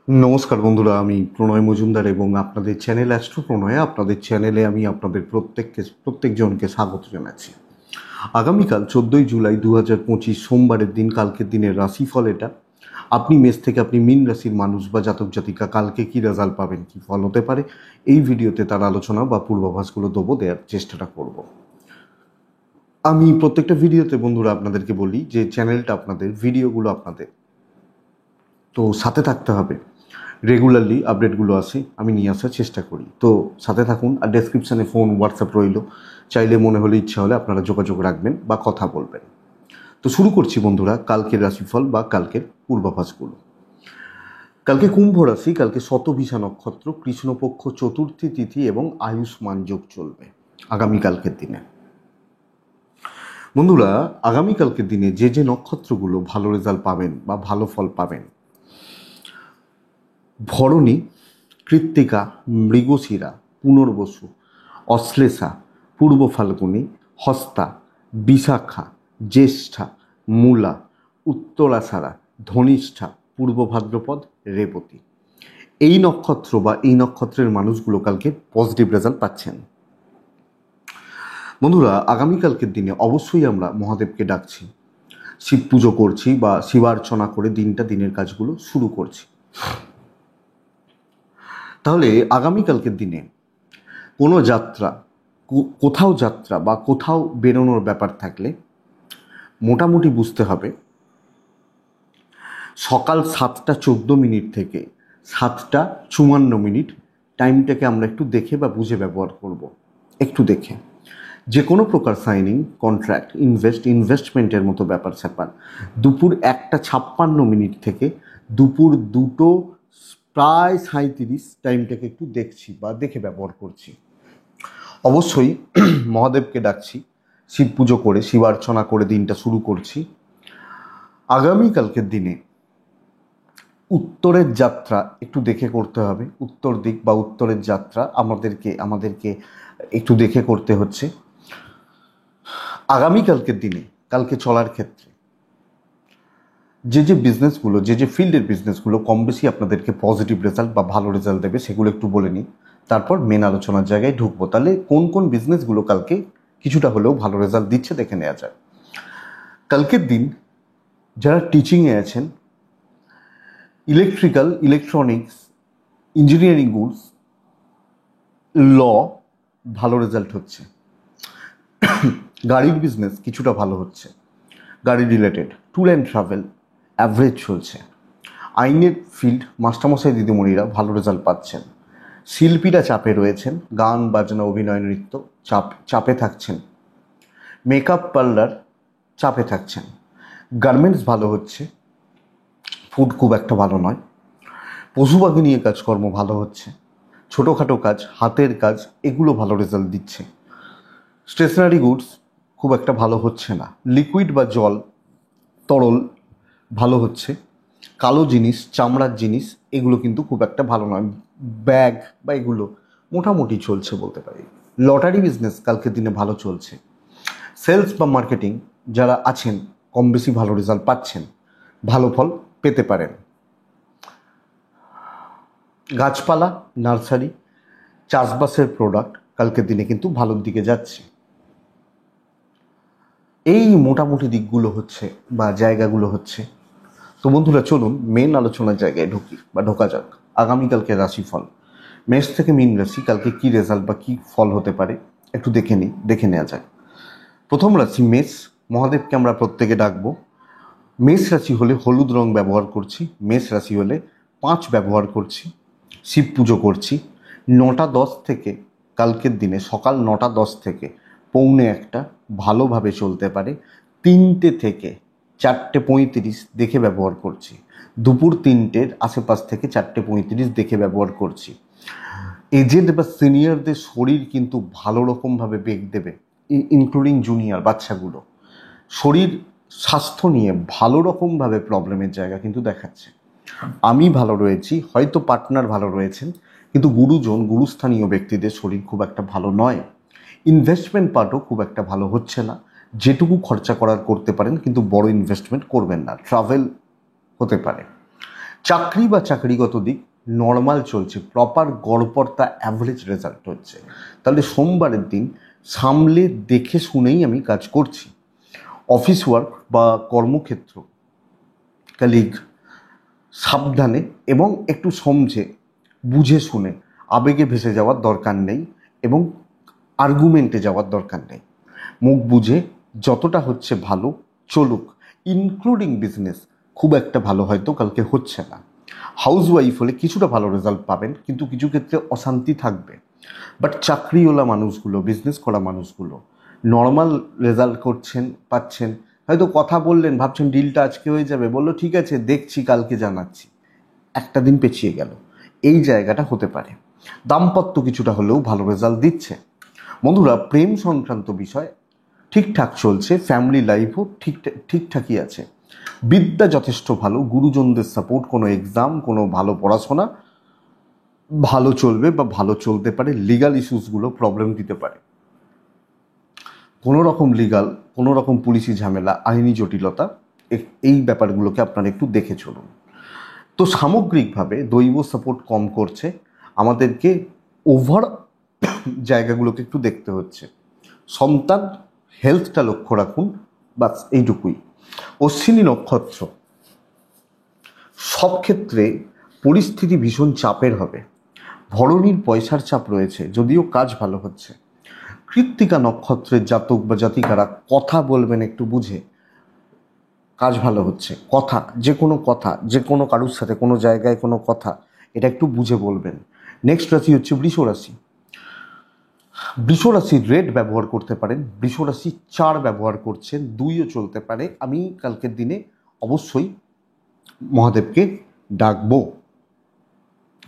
নমস্কার বন্ধুরা, আমি প্রণয় মজুমদার এবং আপনাদের চ্যানেল অ্যাস্ট্রো প্রণয়ে আপনাদের চ্যানেলে আমি আপনাদের প্রত্যেকজনকে স্বাগত জানাচ্ছি। আগামীকাল 14 জুলাই 2025 সোমবারের দিন, কালকের দিনের রাশিফল এটা। আপনি মেষ থেকে আপনি মীন রাশির মানুষ বা জাতক জাতিকা কালকে কি রেজাল্ট পাবেন, কি ফল হতে পারে, এই ভিডিওতে তার আলোচনা বা পূর্বাভাসগুলো দেওয়ার চেষ্টাটা করব। আমি প্রত্যেকটা ভিডিওতে বন্ধুরা আপনাদেরকে বলি যে চ্যানেলটা আপনাদের, ভিডিওগুলো আপনাদের, তো সাথে থাকতে হবে। রেগুলারলি আপডেটগুলো আসে, আমি নিয়ে আসার চেষ্টা করি, তো সাথে থাকুন। আর ডেসক্রিপশানে ফোন হোয়াটসঅ্যাপ রইল, চাইলে মনে হলে ইচ্ছা হলে আপনারা যোগাযোগ রাখবেন বা কথা বলবেন। তো শুরু করছি বন্ধুরা কালকের রাশিফল বা কালকের পূর্বাভাসগুলো। কালকে কুম্ভ রাশি, কালকে শতভিষা নক্ষত্র, কৃষ্ণপক্ষ চতুর্থী তিথি এবং আয়ুষ্মান যোগ চলবে আগামীকালকের দিনে। বন্ধুরা, আগামীকালকের দিনে যে যে নক্ষত্রগুলো ভালো রেজাল্ট পাবেন বা ভালো ফল পাবেন: ভরণী, কৃত্তিকা, মৃগশিরা, পুনর্বসু, অশ্লেষা, পূর্ব ফাল্গুনী, হস্তা, বিশাখা, জ্যেষ্ঠা, মূলা, উত্তরাষাঢ়া, ধনিষ্ঠা, পূর্ব ভাদ্রপদ, রেবতী। এই নক্ষত্র বা এই নক্ষত্রের মানুষগুলো কালকে পজিটিভ রেজাল্ট পাচ্ছেন। বন্ধুরা, আগামীকালকের দিনে অবশ্যই আমরা মহাদেবকে ডাকছি, শিব পুজো করছি বা শিবার্চনা করে দিনের কাজগুলো শুরু করছি। তাহলে আগামীকালকের দিনে কোনো যাত্রা, যাত্রা বা কোথাও বেরোনোর ব্যাপার থাকলে মোটামুটি বুঝতে হবে সকাল 7টা 14 মিনিট থেকে 7টা 54 মিনিট টাইমটাকে আমরা একটু দেখে বা বুঝে ব্যবহার করব। একটু দেখে যে কোনো প্রকার সাইনিং, কন্ট্রাক্ট, ইনভেস্টমেন্টের মতো ব্যাপার স্যাপার দুপুর 1টা 56 মিনিট থেকে দুপুর 2টো প্রায় 37 টাইমটাকে একটু দেখছি বা দেখে ব্যবহার করছি। অবশ্যই মহাদেবকে ডাকছি, শিব পুজো করে শিবার্চনা করে দিনটা শুরু করছি। আগামীকালকের দিনে উত্তরের যাত্রা একটু দেখে করতে হবে। উত্তর দিক বা উত্তরের যাত্রা আমাদেরকে একটু দেখে করতে হচ্ছে। আগামীকালকের দিনে কালকে চলার ক্ষেত্রে যে বিজনেসগুলো, যে ফিল্ডের বিজনেসগুলো কম বেশি আপনাদেরকে পজিটিভ রেজাল্ট বা ভালো রেজাল্ট দেবে সেগুলো একটু বলে নিই, তারপর মেন আলোচনার জায়গায় ঢুকবো। তাহলে কোন কোন বিজনেসগুলো কালকে কিছুটা হলেও ভালো রেজাল্ট দিচ্ছে দেখে নেওয়া যায়। কালকের দিন যারা টিচিংয়ে আছেন, ইলেকট্রিক্যাল, ইলেকট্রনিক্স, ইঞ্জিনিয়ারিং গুডস, ল, ভালো রেজাল্ট হচ্ছে। গাড়ির বিজনেস কিছুটা ভালো হচ্ছে, গাড়ি related. Tour and travel average চলছে। আইনের ফিল্ড, মাস্টারমশাই দিদিমণিরা ভালো রেজাল্ট পাচ্ছেন। শিল্পীরা চাপে রয়েছেন, গান বাজনা অভিনয় নৃত্য চাপে থাকছেন। মেকআপ পার্লার চাপে থাকছেন। গার্মেন্টস ভালো হচ্ছে, ফুড খুব একটা ভালো নয়। পশু পাখি নিয়ে কাজকর্ম ভালো হচ্ছে। ছোটোখাটো কাজ, হাতের কাজ, এগুলো ভালো রেজাল্ট দিচ্ছে। স্টেশনারি গুডস খুব একটা ভালো হচ্ছে না। লিকুইড বা জল, তরল ভালো হচ্ছে। কালো জিনিস, চামড়ার জিনিস, এগুলো কিন্তু খুব একটা ভালো নয়। ব্যাগ বা এগুলো মোটামুটি চলছে বলতে পারি। লটারি বিজনেস কালকের দিনে ভালো চলছে। সেলস বা মার্কেটিং যারা আছেন কম বেশি ভালো রেজাল্ট পাচ্ছেন, ভালো ফল পেতে পারেন। গাছপালা, নার্সারি, চাষবাসের প্রোডাক্ট কালকের দিনে কিন্তু ভালোর দিকে যাচ্ছে। এই মোটামুটি দিকগুলো হচ্ছে বা জায়গাগুলো হচ্ছে। তো বন্ধুরা, চলুন মেন আলোচনার জায়গায় ঢোকা যাক। আগামীকালকে রাশিফল। মেষ থেকে মীন রাশি কালকে কি রেজাল্ট বা কি ফল হতে পারে একটু দেখে নেওয়া যাক। প্রথম রাশি মেষ, মহাদেবকে আমরা প্রত্যেকে ডাকবো। মেষ রাশি হলে হলুদ রং ব্যবহার করছি, মেষ রাশি হলে 5 ব্যবহার করছি, শিব পুজো করছি। 9টা 10 থেকে কালকের দিনে সকাল 9টা 10 থেকে 1:45 ভালোভাবে চলতে পারে। 3টে থেকে 4টে 35 দেখে ব্যবহার করছি। দুপুর 3টের আশেপাশ থেকে 4টে 35 দেখে ব্যবহার করছি। এজেন্ট বা সিনিয়রদের শরীর কিন্তু ভালো রকমভাবে বেগ দেবে, ইনক্লুডিং জুনিয়র বাচ্চাগুলো। শরীর স্বাস্থ্য নিয়ে ভালো রকমভাবে প্রবলেমের জায়গা কিন্তু দেখাচ্ছে। আমি ভালো রয়েছি, হয়তো পার্টনার ভালো রয়েছেন, কিন্তু গুরুস্থানীয় ব্যক্তিদের শরীর খুব একটা ভালো নয়। ইনভেস্টমেন্ট পার্টও খুব একটা ভালো হচ্ছে না। যেটুকু খরচা করার করতে পারেন, কিন্তু বড় ইনভেস্টমেন্ট করবেন না। ট্রাভেল হতে পারে। চাকরি বা চাকরিগত দিক নর্মাল চলছে, প্রপার গড়পড়তা অ্যাভারেজ রেজাল্ট হচ্ছে। তাহলে সোমবারের দিন সামলে দেখে শুনেই আমি কাজ করছি। অফিস ওয়ার্ক বা কর্মক্ষেত্র, কালিগ, সাবধানে এবং একটু সমঝে বুঝে শুনে, আবেগে ভেসে যাওয়ার দরকার নেই এবং আর্গুমেন্টে যাওয়ার দরকার নেই। মুখ বুঝে যতটা হচ্ছে ভালো চলুক, ইনক্লুডিং বিজনেস। খুব একটা ভালো হয়তো কালকে হচ্ছে না। হাউসওয়াইফ হলে কিছুটা ভালো রেজাল্ট পাবেন, কিন্তু কিছু ক্ষেত্রে অশান্তি থাকবে। বাট চাকরিওয়ালা মানুষগুলো, বিজনেস করা মানুষগুলো নর্মাল রেজাল্ট করছেন, পাচ্ছেন। হয়তো কথা বললেন, ভাবছেন ডিলটা আজকে হয়ে যাবে, বললো ঠিক আছে দেখছি, কালকে জানাচ্ছি, একটা দিন পেছিয়ে গেল। এই জায়গাটা হতে পারে। দাম্পত্য কিছুটা হলেও ভালো রেজাল্ট দিচ্ছে। বন্ধুরা, প্রেম সংক্রান্ত বিষয় ঠিকঠাক চলছে, ফ্যামিলি লাইফও ঠিকঠাকই আছে। বিদ্যা যথেষ্ট ভালো, গুরুজনদের সাপোর্ট, কোনো এক্সাম, কোনো ভালো পড়াশোনা ভালো চলবে বা ভালো চলতে পারে। লিগাল ইস্যুসগুলো প্রবলেম দিতে পারে, কোনো রকম লিগাল, কোনো রকম পুলিশি ঝামেলা, আইনি জটিলতা, এই ব্যাপারগুলোকে আপনারা একটু দেখে চলুন। তো সামগ্রিকভাবে দৈব সাপোর্ট কম করছে, আমাদেরকে ওভার জায়গাগুলোকে একটু দেখতে হচ্ছে। সন্তান হেলথটা লক্ষ্য রাখুন, বাস এইটুকুই। অশ্বিনী নক্ষত্র, সব ক্ষেত্রে পরিস্থিতি ভীষণ চাপের হবে। ভরণীর পয়সার চাপ রয়েছে, যদিও কাজ ভালো হচ্ছে। কৃত্তিকা নক্ষত্রের জাতক বা জাতিকারা কথা বলবেন একটু বুঝে, কাজ ভালো হচ্ছে। কথা, যে কোনো কারুর সাথে কোনো জায়গায় কোনো কথা, এটা একটু বুঝে বলবেন। নেক্সট রাশি হচ্ছে বৃষ রাশি। বৃষ রাশির রেড ব্যবহার করতে পারেন, বৃষ রাশি 4 ব্যবহার করছেন, 2ও চলতে পারে। আমি কালকের দিনে অবশ্যই মহাদেবকে ডাকবো।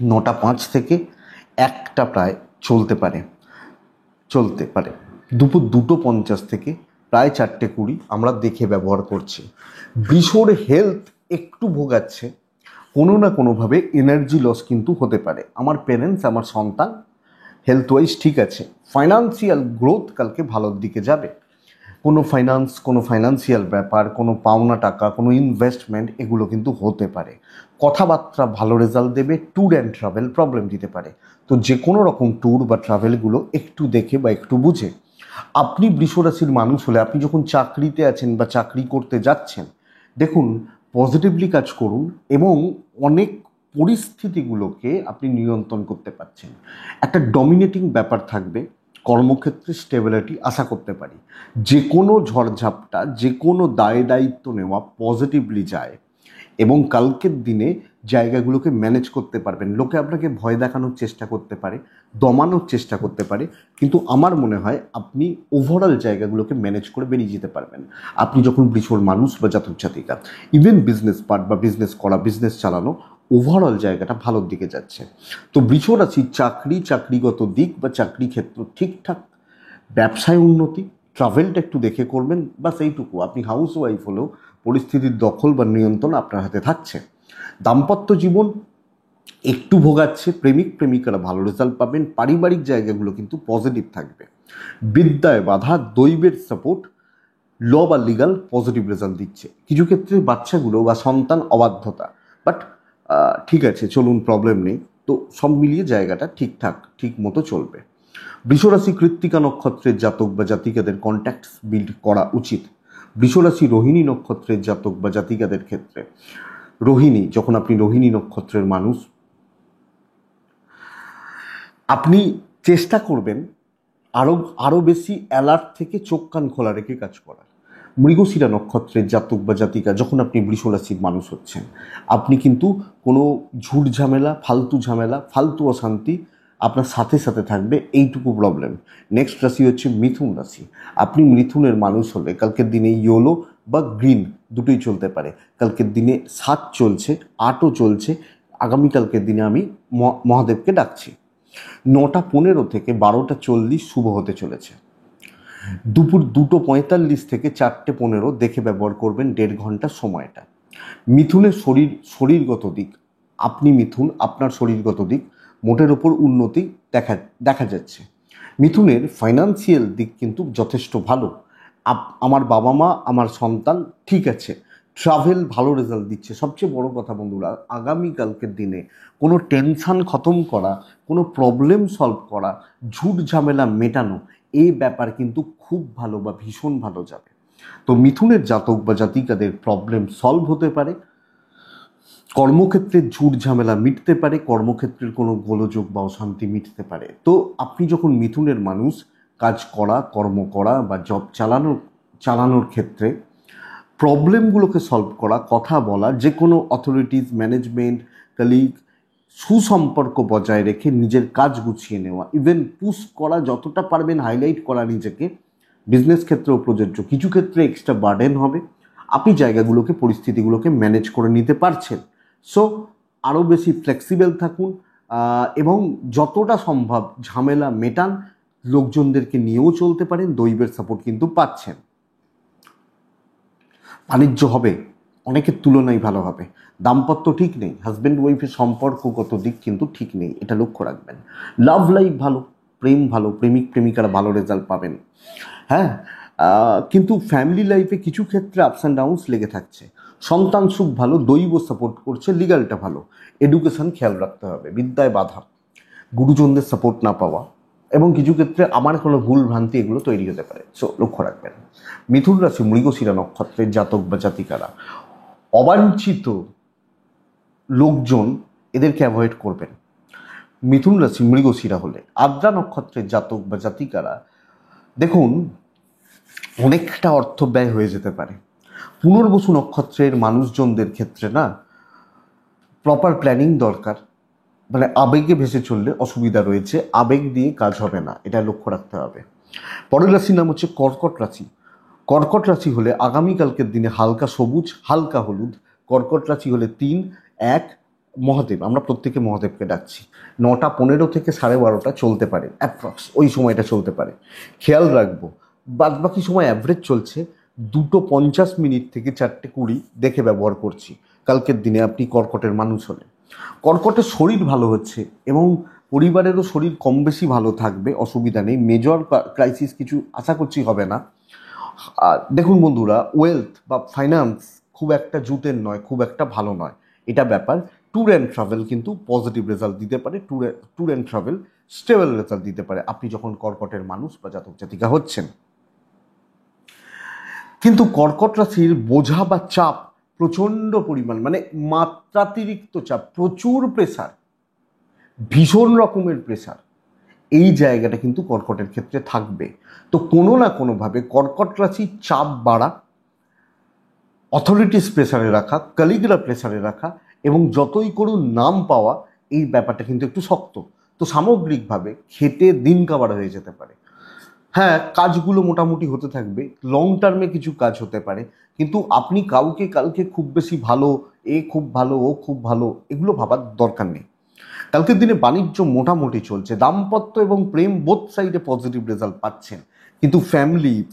9টা 5 থেকে 1টা প্রায় চলতে পারে। দুপুর 2:50 থেকে প্রায় 4টে 20 আমরা দেখে ব্যবহার করছি। বৃষর হেলথ একটু ভোগাচ্ছে, কোনো না কোনোভাবে এনার্জি লস কিন্তু হতে পারে। আমার পেরেন্টস, আমার সন্তান হেলথ ওয়াইজ ঠিক আছে। ফাইন্যান্সিয়াল গ্রোথ কালকে ভালোর দিকে যাবে। কোনো ফাইন্যান্সিয়াল ব্যাপার, কোনো পাওনা টাকা, কোনো ইনভেস্টমেন্ট, এগুলো কিন্তু হতে পারে। কথাবার্তা ভালো রেজাল্ট দেবে। ট্যুর অ্যান্ড ট্রাভেল প্রবলেম দিতে পারে। তো যে কোনো রকম ট্যুর বা ট্রাভেলগুলো একটু দেখে বা একটু বুঝে। আপনি বৃষ রাশির মানুষ হলে, আপনি যখন চাকরিতে আছেন বা চাকরি করতে যাচ্ছেন, দেখুন পজিটিভলি কাজ করুন এবং অনেক পরিস্থিতিগুলোকে আপনি নিয়ন্ত্রণ করতে পারছেন। একটা ডমিনেটিং ব্যাপার থাকবে, কর্মক্ষেত্রে স্টেবিলিটি আশা করতে পারি। যে কোনো ঝড়ঝাপটা, যে কোনো দায় দায়িত্ব নেওয়া পজিটিভলি যায় এবং কালকের দিনে জায়গাগুলোকে ম্যানেজ করতে পারবেন। লোকে আপনাকে ভয় দেখানোর চেষ্টা করতে পারে, দমানোর চেষ্টা করতে পারে, কিন্তু আমার মনে হয় আপনি ওভারঅল জায়গাগুলোকে ম্যানেজ করে বেরিয়ে যেতে পারবেন। আপনি যখন বৃষর মানুষ বা জাতক জাতিকা, ইভেন বিজনেস পার্ট বা বিজনেস করা, বিজনেস চালানো, ওভারঅল জায়গাটা ভালোর দিকে যাচ্ছে। তো বৃষ রাশি চাকরিগত দিক বা চাকরি ক্ষেত্র ঠিকঠাক, ব্যবসায় উন্নতি, ট্রাভেলটা একটু দেখে করবেন, বাস এইটুকু। আপনি হাউস ওয়াইফ হলেও পরিস্থিতির দখল বা নিয়ন্ত্রণ আপনার হাতে থাকছে। দাম্পত্য জীবন একটু ভোগাচ্ছে, প্রেমিকারা ভালো রেজাল্ট পাবেন। পারিবারিক জায়গাগুলো কিন্তু পজিটিভ থাকবে। বিদ্যায় বাধা, দৈবের সাপোর্ট, ল বা লিগাল পজিটিভ রেজাল্ট দিচ্ছে। কিছু ক্ষেত্রে বাচ্চাগুলো বা সন্তান অবাধ্যতা, বাট ঠিক আছে চলুন, প্রবলেম নেই। তো সব মিলিয়ে জায়গাটা ঠিক মতো চলবে। বৃষরাশি কৃত্তিকা নক্ষত্রের জাতক বা জাতিকাদের কন্ট্যাক্টস বিল্ড করা উচিত। বৃষরাশি রোহিণী নক্ষত্রের জাতক বা জাতিকাদের ক্ষেত্রে, যখন আপনি রোহিণী নক্ষত্রের মানুষ, আপনি চেষ্টা করবেন আরও বেশি অ্যালার্ট থেকে চোখ কান খোলা রেখে কাজ করার। মৃগশিরা নক্ষত্রের জাতক বা জাতিকা, যখন আপনি বৃষরাশির মানুষ হচ্ছেন, আপনি কিন্তু কোনো ঝুট ঝামেলা, ফালতু অশান্তি আপনার সাথে থাকবে, এইটুকু প্রবলেম। নেক্সট রাশি হচ্ছে মিথুন রাশি। আপনি মিথুনের মানুষ হলে কালকের দিনে ইয়েলো বা গ্রিন দুটোই চলতে পারে। কালকের দিনে 7 চলছে, 8ও চলছে। আগামীকালকের দিনে আমি মহাদেবকে ডাকছি। 9টা 15 থেকে 12টা 40 শুভ হতে চলেছে। দুপুর 2:45 থেকে 4টে 15 দেখে ব্যবহার করবেন 1.5 ঘন্টা সময়টা। মিথুনের শরীরগত দিক, আপনি মিথুন, আপনার শরীরগত দিক মোটের ওপর উন্নতি দেখা যাচ্ছে। মিথুনের ফাইন্যান্সিয়াল দিক কিন্তু যথেষ্ট ভালো। আমার বাবা মা, আমার সন্তান ঠিক আছে, ট্রাভেল ভালো রেজাল্ট দিচ্ছে। সবচেয়ে বড় কথা বন্ধুরা, আগামীকালকের দিনে কোনো টেনশন খতম করা, কোনো প্রবলেম সলভ করা, ঝুট ঝামেলা মেটানো, এই ব্যাপার কিন্তু খুব ভালো বা ভীষণ ভালো যাবে। তো মিথুনের জাতক বা জাতিকাদের প্রবলেম সলভ হতে পারে, কর্মক্ষেত্রে ঝুট ঝামেলা মিটতে পারে, কর্মক্ষেত্রের কোনো গোলযোগ বা অশান্তি মিটতে পারে। তো আপনি যখন মিথুনের মানুষ, কাজ করা, কর্ম করা বা জব চালানোর ক্ষেত্রে প্রবলেমগুলোকে সলভ করা, কথা বলা, যে কোনো অথরিটিস, ম্যানেজমেন্ট, কলিগ, সুসম্পর্ক বজায় রেখে নিজের কাজ গুছিয়ে নেওয়া, ইভেন পুশ করা, যতটা পারবেন হাইলাইট করা নিজেকে, বিজনেস ক্ষেত্রেও প্রযোজ্য। কিছু ক্ষেত্রে এক্সট্রা বার্ডেন হবে, আপনি জায়গাগুলোকে, পরিস্থিতিগুলোকে ম্যানেজ করে নিতে পারছেন। সো আরও বেশি ফ্লেক্সিবল থাকুন এবং যতটা সম্ভব ঝামেলা মেটান, লোকজনদেরকে নিয়েও চলতে পারেন, দৈবের সাপোর্ট কিন্তু পাচ্ছেন। বাণিজ্য হবে অনেকের তুলনায় ভালো হবে। দাম্পত্য ঠিক নেই, হাজব্যান্ড ওয়াইফের সম্পর্কগত দিক কিন্তু ঠিক নেই, এটা লক্ষ্য রাখবেন। লাভ লাইফ ভালো, প্রেম ভালো, প্রেমিক প্রেমিকারা ভালো রেজাল্ট পাবেন। হ্যাঁ, কিন্তু ফ্যামিলি লাইফে কিছু ক্ষেত্রে আপস অ্যান্ড ডাউনস লেগে থাকছে। সন্তান সুখ ভালো, দৈব সাপোর্ট করছে, লিগালটা ভালো। এডুকেশন খেয়াল রাখতে হবে, বিদ্যায় বাধা, গুরুজনদের সাপোর্ট না পাওয়া এবং কিছু ক্ষেত্রে আমার কোনো ভুল ভ্রান্তি, এগুলো তৈরি হতে পারে। সো লক্ষ্য রাখবেন। মিথুন রাশি মৃগশিরা নক্ষত্রের জাতক বা জাতিকারা, অবাঞ্ছিত লোকজন, এদেরকে অ্যাভয়েড করবেন। মিথুন রাশি মৃগশিরা হলে আদ্রা নক্ষত্রের জাতক বা জাতিকারা, দেখুন অনেকটা অর্থ ব্যয় হয়ে যেতে পারে। পুনর্বসু নক্ষত্রের মানুষজনদের ক্ষেত্রে না, প্রপার প্ল্যানিং দরকার। মানে আবেগে ভেসে চললে অসুবিধা রয়েছে, আবেগ দিয়ে কাজ হবে না, এটা লক্ষ্য রাখতে হবে। পরের রাশির নাম হচ্ছে কর্কট রাশি। কর্কট রাশি হলে আগামীকালকের দিনে হালকা সবুজ, হালকা হলুদ। কর্কট রাশি হলে 3-1 মহাদেব, আমরা প্রত্যেকে মহাদেবকে ডাকছি। 9:15 থেকে 12:30 চলতে পারে, অ্যাপ্রক্স ওই সময়টা চলতে পারে। খেয়াল রাখবো বাদবাকি সময় অ্যাভারেজ চলছে। 2:50 থেকে 4:20 দেখে ব্যবহার করছি কালকের দিনে আপনি কর্কটের মানুষ হলে। কর্কটের শরীর ভালো হচ্ছে এবং পরিবারেরও শরীর কম বেশি ভালো থাকবে, অসুবিধা নেই। মেজর ক্রাইসিস কিছু আশা করছি হবে না। দেখুন বন্ধুরা, ওয়েলথ বা ফাইন্যান্স খুব একটা জুতের নয়, খুব একটা ভালো নয়, এটা ব্যাপার। ট্যুর অ্যান্ড ট্রাভেল কিন্তু পজিটিভ রেজাল্ট দিতে পারে, tour and travel stable result দিতে পারে আপনি যখন কর্কটের মানুষ বা জাতক জাতিকা হচ্ছেন। কিন্তু কর্কট রাশির বোঝা বা চাপ প্রচণ্ড পরিমাণ, মানে মাত্রাতিরিক্ত চাপ, প্রচুর প্রেসার, ভীষণ রকমের প্রেসার, এই জায়গাটা কিন্তু কর্কটের ক্ষেত্রে থাকবে। তো কোনো না কোনোভাবে কর্কট রাশির চাপ বাড়া, অথরিটিস প্রেসারে রাখা, কলিগরা প্রেসারে রাখা এবং যতই করুন নাম পাওয়া, এই ব্যাপারটা কিন্তু একটু শক্ত। তো সামগ্রিকভাবে খেটে দিন কাবার হয়ে যেতে পারে। হ্যাঁ, কাজগুলো মোটামুটি হতে থাকবে, লং টার্মে কিছু কাজ হতে পারে, কিন্তু আপনি কাউকে কালকে খুব বেশি ভালো, এ খুব ভালো, ও খুব ভালো, এগুলো ভাবার দরকার নেই। কালকের দিনে বাণিজ্য মোটামুটি চলছে, দাম্পত্য এবং প্রেম বোথ সাইডে পজিটিভ রেজাল্ট পাচ্ছেন। কিন্তু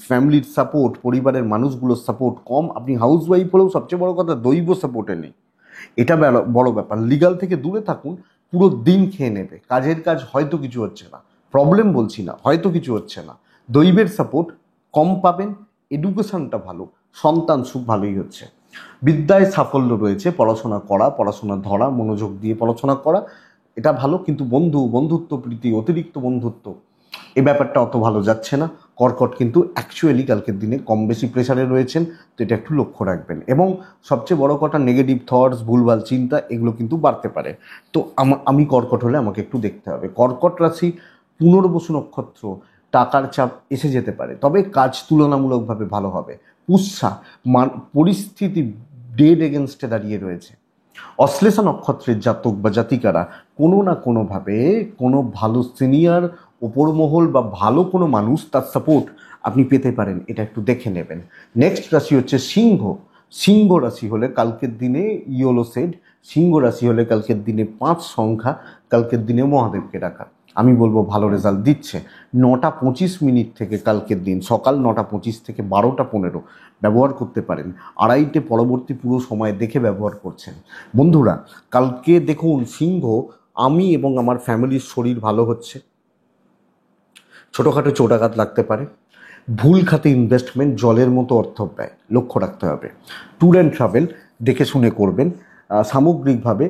ফ্যামিলির সাপোর্ট, পরিবারের মানুষগুলোর সাপোর্ট কম। আপনি হাউস ওয়াইফ হলেও সবচেয়ে বড় কথা দৈব সাপোর্টে নেই, এটা বড় ব্যাপার। লিগাল থেকে দূরে থাকুন, পুরো দিন খেয়ে নেবে। কাজের কাজ হয়তো কিছু হচ্ছে না, প্রবলেম বলছি না, হয়তো কিছু হচ্ছে না। দৈবের সাপোর্ট কম পাবেন, এডুকেশনটা ভালো, সন্তান সুখ ভালোই হচ্ছে। বিদ্যায় সাফল্য রয়েছে, পড়াশোনা করা, পড়াশোনা ধরা, মনোযোগ দিয়ে পড়াশোনা করা, এটা ভালো। কিন্তু বন্ধুত্ব প্রীতি, অতিরিক্ত বন্ধুত্ব, এই ব্যাপারটা অত ভালো যাচ্ছে না। কর্কট কিন্তু অ্যাকচুয়ালি কালকের দিনে কম বেশি প্রেসারে রয়েছেন, তো এটা একটু লক্ষ্য রাখবেন। এবং সবচেয়ে বড় কথা, নেগেটিভ থটস, ভুলভাল চিন্তা, এগুলো কিন্তু বাড়তে পারে। তো আমি কর্কট হলে আমাকে একটু দেখতে হবে। কর্কট রাশি পুনর্বসু নক্ষত্র, টাকার চাপ এসে যেতে পারে, তবে কাজ তুলনামূলকভাবে ভালো হবে। পুষ্যা, পরিস্থিতি ডেড এগেনস্টে দাঁড়িয়ে রয়েছে। অশ্লেষা নক্ষত্রের জাতক বা জাতিকারা কোনো না কোনোভাবে কোনো ভালো সিনিয়র, ওপর মহল বা ভালো কোনো মানুষ, তার সাপোর্ট আপনি পেতে পারেন, এটা একটু দেখে নেবেন। নেক্সট রাশি হচ্ছে সিংহ। সিংহ রাশি হলে কালকের দিনে ইয়োলো সেড, সিংহ রাশি হলে কালকের দিনে 5 সংখ্যা, কালকের দিনে মহাদেবকে ডাকা, আমি বলবো ভালো রেজাল্ট দিচ্ছে। 9:25 থেকে কালকের দিন সকাল 9:25 থেকে 12:15 ব্যবহার করতে পারেন। 2:30 পরবর্তী পুরো সময় দেখে ব্যবহার করছেন। বন্ধুরা, কালকে দেখুন সিংহ, আমি এবং আমার ফ্যামিলির শরীর ভালো হচ্ছে, ছোটোখাটো চোটাঘাত লাগতে পারে, ভুল খাতে ইনভেস্টমেন্ট, জলের মতো অর্থ ব্যয় লক্ষ্য রাখতে হবে। ট্যুর অ্যান্ড ট্রাভেল দেখে শুনে করবেন। সামগ্রিকভাবে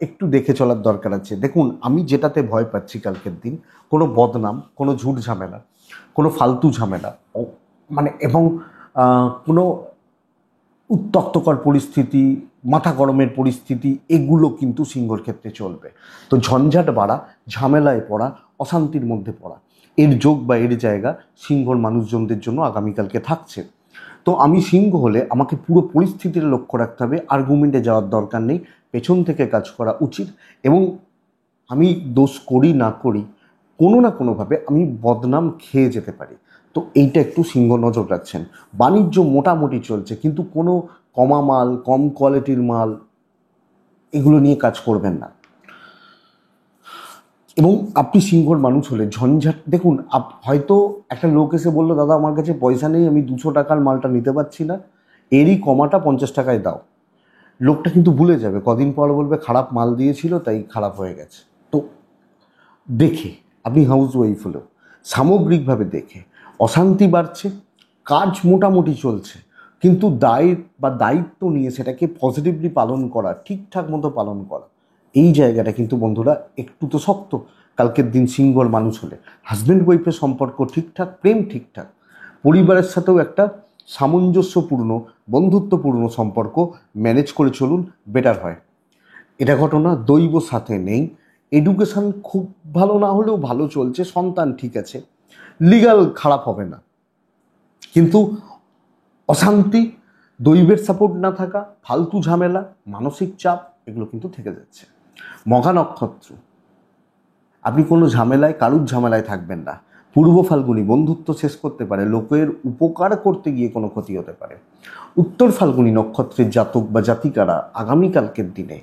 একটু দেখে চলার দরকার আছে। দেখুন, আমি যেটাতে ভয় পাচ্ছি কালকের দিন, কোনো বদনাম, কোনো ঝুট ঝামেলা, কোনো ফালতু ঝামেলা, মানে এবং কোনো উত্তক্তকর পরিস্থিতি, মাথা গরমের পরিস্থিতি, এগুলো কিন্তু সিংহর ক্ষেত্রে চলবে। তো ঝঞ্ঝাট বাড়া, ঝামেলায় পড়া, অশান্তির মধ্যে পড়া, এর যোগ বা এর জায়গা সিংহর মানুষজনদের জন্য আগামীকালকে থাকছে। তো আমি সিংহ হলে আমাকে পুরো পরিস্থিতির লক্ষ্য রাখতে হবে, আর্গুমেন্টে যাওয়ার দরকার নেই, পেছন থেকে কাজ করা উচিত। এবং আমি দোষ করি না করি, কোনো না কোনোভাবে আমি বদনাম খেয়ে যেতে পারি। তো এইটা একটু সিংহ নজর রাখছেন। বাণিজ্য মোটামুটি চলছে, কিন্তু কোনো কমা মাল, কম কোয়ালিটির মাল, এগুলো নিয়ে কাজ করবেন না। এবং আপনি সিংহর মানুষ হলে ঝঞ্ঝাট, দেখুন হয়তো একটা লোক এসে বললো, দাদা আমার কাছে পয়সা নেই, আমি 200 টাকার মালটা নিতে পারছি না, এরই কমাটা 50 টাকায় দাও। লোকটা কিন্তু ভুলে যাবে, কদিন পর বলবে খারাপ মাল দিয়েছিল তাই খারাপ হয়ে গেছে। তো দেখে, আপনি হাউস ওয়াইফ হলেও সামগ্রিকভাবে দেখে, অশান্তি বাড়ছে, কাজ মোটামুটি চলছে, কিন্তু দায়িত্ব নিয়ে সেটাকে পজিটিভলি পালন করা, ঠিকঠাক মতো পালন করা, এই জায়গাটা কিন্তু বন্ধুরা একটু তো শক্ত কালকের দিন সিংহর মানুষ হলে। হাজব্যান্ড ওয়াইফের সম্পর্ক ঠিকঠাক, প্রেম ঠিকঠাক, পরিবারের সাথেও একটা সামঞ্জস্যপূর্ণ, বন্ধুত্বপূর্ণ সম্পর্ক ম্যানেজ করে চলুন, বেটার হয়। এটা ঘটনা দৈব সাথে নেই। এডুকেশান খুব ভালো না হলেও ভালো চলছে, সন্তান ঠিক আছে, লিগাল খারাপ হবে না, কিন্তু অশান্তি, দৈবের সাপোর্ট না থাকা, ফালতু ঝামেলা, মানসিক চাপ, এগুলো কিন্তু থেকে যাচ্ছে। মঘা নক্ষত্র, আপনি কোনো ঝামেলায়, কারুর ঝামেলায় থাকবেন না। পূর্ব ফাল্গুনী বন্ধুত্ব শেষ করতে পারে, লোকের উপকার করতে গিয়ে কোনো ক্ষতি হতে পারে। উত্তর ফাল্গুনী নক্ষত্রের জাতক বা জাতিকারা আগামীকালকের দিনে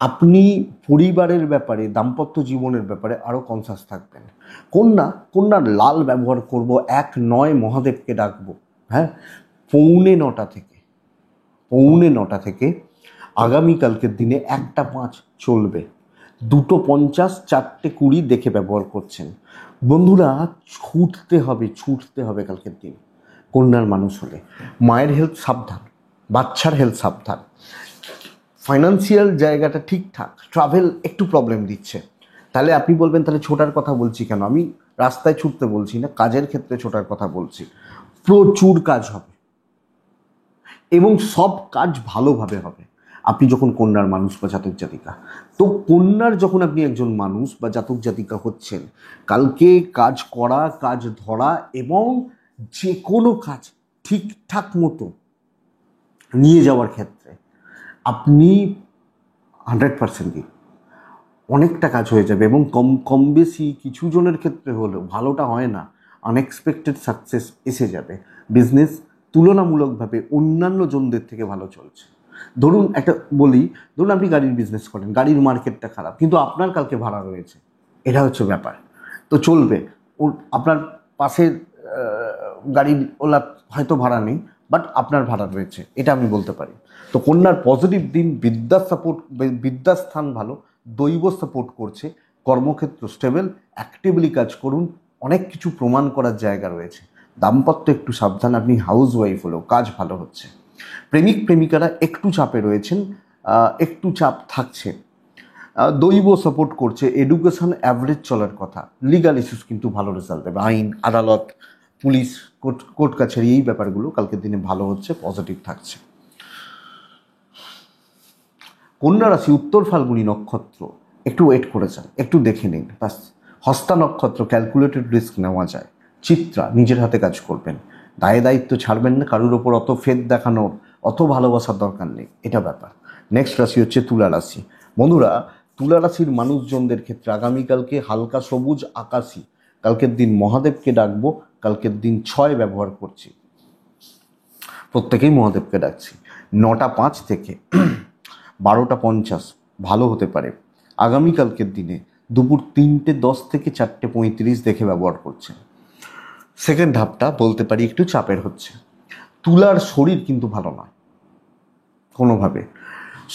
আপনি পরিবারের ব্যাপারে, দাম্পত্য জীবনের ব্যাপারে আরও কনসাস থাকবেন। কন্যার লাল ব্যবহার করব, 1-9 মহাদেবকে ডাকবো। হ্যাঁ, পৌনে নটা থেকে আগামীকালকের দিনে 1টা 5 চলবে, 2টো 50, 4টে 20 দেখে ব্যবহার করছেন। বন্ধুরা, ছুটতে হবে কালকের দিন কন্যার মানুষ হলে। মায়ের হেলথ সাবধান, বাচ্চার হেলথ সাবধান, ফাইন্যান্সিয়াল জায়গাটা ঠিকঠাক, ট্রাভেল একটু প্রবলেম দিচ্ছে। তাহলে আপনি বলবেন, তাহলে ছোটার কথা বলছি কেন? আমি রাস্তায় ছুটতে বলছি না, কাজের ক্ষেত্রে ছোটার কথা বলছি। প্রচুর কাজ হবে এবং সব কাজ ভালোভাবে হবে আপনি যখন কন্যার মানুষ বা জাতক জাতিকা। তো কন্যার যখন আপনি একজন মানুষ বা জাতক জাতিকা হচ্ছেন, কালকে কাজ করা, কাজ ধরা এবং যে কোনো কাজ ঠিকঠাক মতো নিয়ে যাওয়ার ক্ষেত্রে আপনি 100% দিন, অনেকটা কাজ হয়ে যাবে। এবং কম বেশি কিছু জনের ক্ষেত্রে হলেও ভালোটা হয় না, আনএক্সপেক্টেড সাকসেস এসে যাবে। বিজনেস তুলনামূলকভাবে অন্যান্য জনদের থেকে ভালো চলছে। ধরুন আপনি গাড়ির বিজনেস করেন, গাড়ির মার্কেটটা খারাপ, কিন্তু আপনার কালকে ভাড়া রয়েছে, এটা হচ্ছে ব্যাপার। তো চলবে, আপনার পাশের গাড়ির ওলা হয়তো ভাড়া নেই, বাট আপনার ভাড়া রয়েছে, এটা আমি বলতে পারি। তো কন্যার পজিটিভ দিন, বিদ্যাস্থান ভালো, দৈব সাপোর্ট করছে, কর্মক্ষেত্র স্টেবল, অ্যাক্টিভলি কাজ করুন, অনেক কিছু প্রমাণ করার জায়গা রয়েছে। দাম্পত্য একটু সাবধান, আপনি হাউস ওয়াইফ হলেও কাজ ভালো হচ্ছে। প্রেমিক প্রেমিকারা একটু চাপে রয়েছেন, একটু চাপ থাকছে, দৈব সাপোর্ট করছে, এডুকেশন অ্যাভারেজ চলার কথা, লিগাল ইস্যুস কিন্তু ভালো রেজাল্ট দেবে, আইন আদালত, পুলিশ, কোর্ট কাছারি, এই ব্যাপারগুলো কালকের দিনে ভালো হচ্ছে, পজিটিভ থাকছে। কন্যা রাশি, উত্তর ফাল্গুনী নক্ষত্র, একটু ওয়েট করে যান, একটু দেখে নিন বাস। হস্তা নক্ষত্র, ক্যালকুলেটেড রিস্ক নেওয়া যায়। চিত্রা, নিজের হাতে কাজ করবেন, দায়িত্ব ছাড়বেন না, কারোর ওপর অত ফেদ দেখানোর, অত ভালোবাসার দরকার নেই, এটা ব্যাপার। নেক্সট রাশি হচ্ছে তুলা রাশি। বন্ধুরা, তুলা রাশির মানুষজনদের ক্ষেত্রে আগামীকালকে হালকা সবুজ আকাশি, কালকের দিন মহাদেবকে ডাকবো, কালকের দিন 6 ব্যবহার করছি, প্রত্যেকেই মহাদেবকে ডাকছি। 9টা 5 থেকে 12টা 50 ভালো হতে পারে। আগামীকালকের দিনে দুপুর 3টে 10 থেকে 4টে 35 দেখে ব্যবহার করছেন। সেকেন্ড হাফটা বলতে পারি একটু চাপের হচ্ছে। তুলার শরীর কিন্তু ভালো নয়, কোনোভাবে